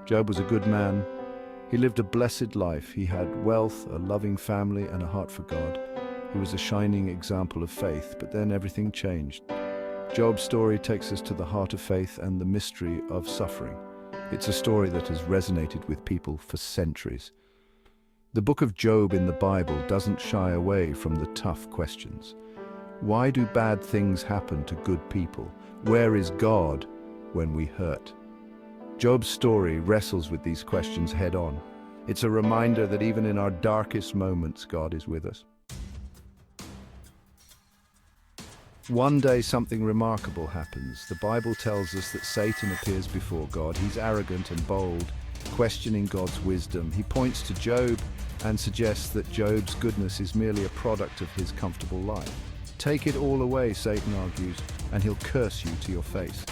Job was a good man. He lived a blessed life. He had wealth, a loving family, and a heart for God. He was a shining example of faith, but then everything changed. Job's story takes us to the heart of faith and the mystery of suffering. It's a story that has resonated with people for centuries. The book of Job in the Bible doesn't shy away from the tough questions. Why do bad things happen to good people? Where is God when we hurt? Job's story wrestles with these questions head-on. It's a reminder that even in our darkest moments, God is with us. One day something remarkable happens. The Bible tells us that Satan appears before God. He's arrogant and bold, questioning God's wisdom. He points to Job and suggests that Job's goodness is merely a product of his comfortable life. Take it all away, Satan argues, and he'll curse you to your face.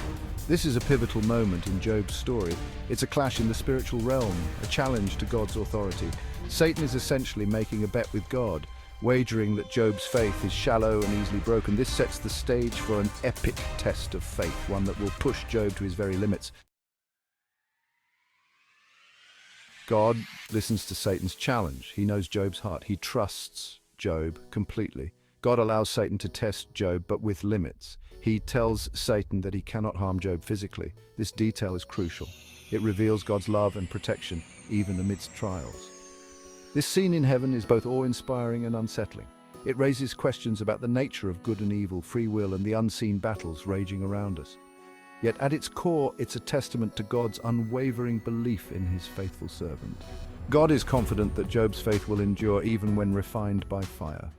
This is a pivotal moment in Job's story. It's a clash in the spiritual realm, a challenge to God's authority. Satan is essentially making a bet with God, wagering that Job's faith is shallow and easily broken. This sets the stage for an epic test of faith, one that will push Job to his very limits. God listens to Satan's challenge. He knows Job's heart. He trusts Job completely. God allows Satan to test Job, but with limits. He tells Satan that he cannot harm Job physically. This detail is crucial. It reveals God's love and protection, even amidst trials. This scene in heaven is both awe-inspiring and unsettling. It raises questions about the nature of good and evil, free will, and the unseen battles raging around us. Yet at its core, it's a testament to God's unwavering belief in his faithful servant. God is confident that Job's faith will endure even when refined by fire.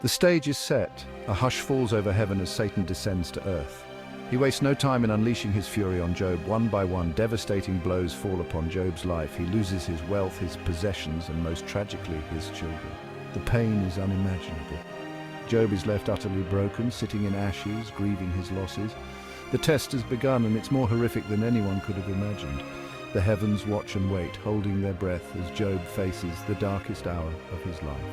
The stage is set. A hush falls over heaven as Satan descends to earth. He wastes no time in unleashing his fury on Job. One by one, devastating blows fall upon Job's life. He loses his wealth, his possessions, and most tragically, his children. The pain is unimaginable. Job is left utterly broken, sitting in ashes, grieving his losses. The test has begun, and it's more horrific than anyone could have imagined. The heavens watch and wait, holding their breath as Job faces the darkest hour of his life.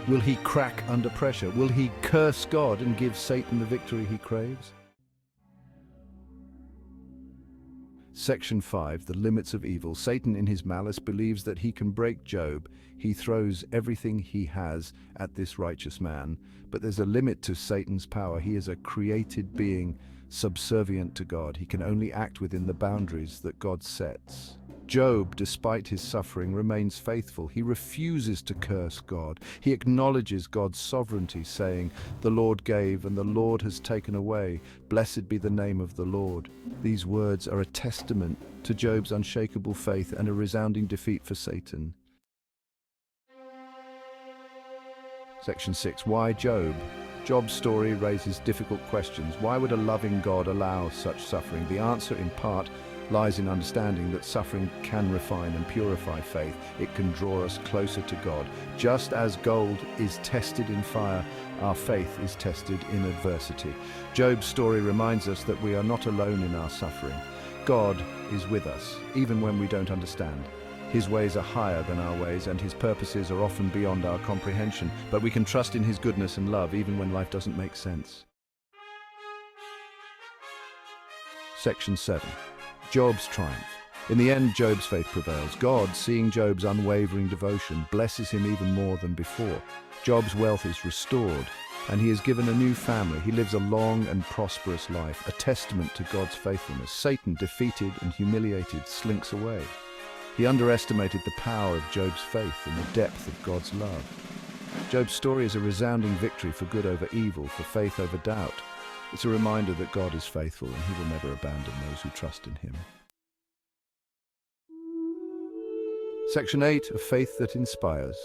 Will he crack under pressure? Will he curse God and give Satan the victory he craves? Section 5, the limits of evil. Satan, in his malice, believes that he can break Job. He throws everything he has at this righteous man. But there's a limit to Satan's power. He is a created being, subservient to God. He can only act within the boundaries that God sets. Job, despite his suffering, remains faithful. He refuses to curse God. He acknowledges God's sovereignty, saying, "The Lord gave, and the Lord has taken away. Blessed be the name of the Lord." These words are a testament to Job's unshakable faith and a resounding defeat for Satan. Section 6. Why Job? Job's story raises difficult questions. Why would a loving God allow such suffering? The answer, in part, lies in understanding that suffering can refine and purify faith. It can draw us closer to God. Just as gold is tested in fire, our faith is tested in adversity. Job's story reminds us that we are not alone in our suffering. God is with us, even when we don't understand. His ways are higher than our ways, and his purposes are often beyond our comprehension. But we can trust in his goodness and love, even when life doesn't make sense. Section 7. Job's triumph. In the end, Job's faith prevails. God, seeing Job's unwavering devotion, blesses him even more than before. Job's wealth is restored, and he is given a new family. He lives a long and prosperous life, a testament to God's faithfulness. Satan, defeated and humiliated, slinks away. He underestimated the power of Job's faith and the depth of God's love. Job's story is a resounding victory for good over evil, for faith over doubt. It's a reminder that God is faithful and he will never abandon those who trust in him. Section 8, a faith that inspires.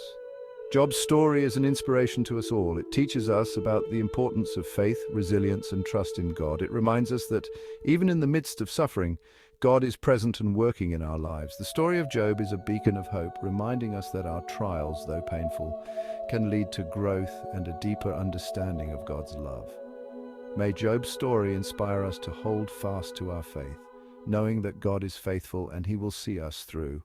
Job's story is an inspiration to us all. It teaches us about the importance of faith, resilience, and trust in God. It reminds us that even in the midst of suffering, God is present and working in our lives. The story of Job is a beacon of hope, reminding us that our trials, though painful, can lead to growth and a deeper understanding of God's love. May Job's story inspire us to hold fast to our faith, knowing that God is faithful and he will see us through.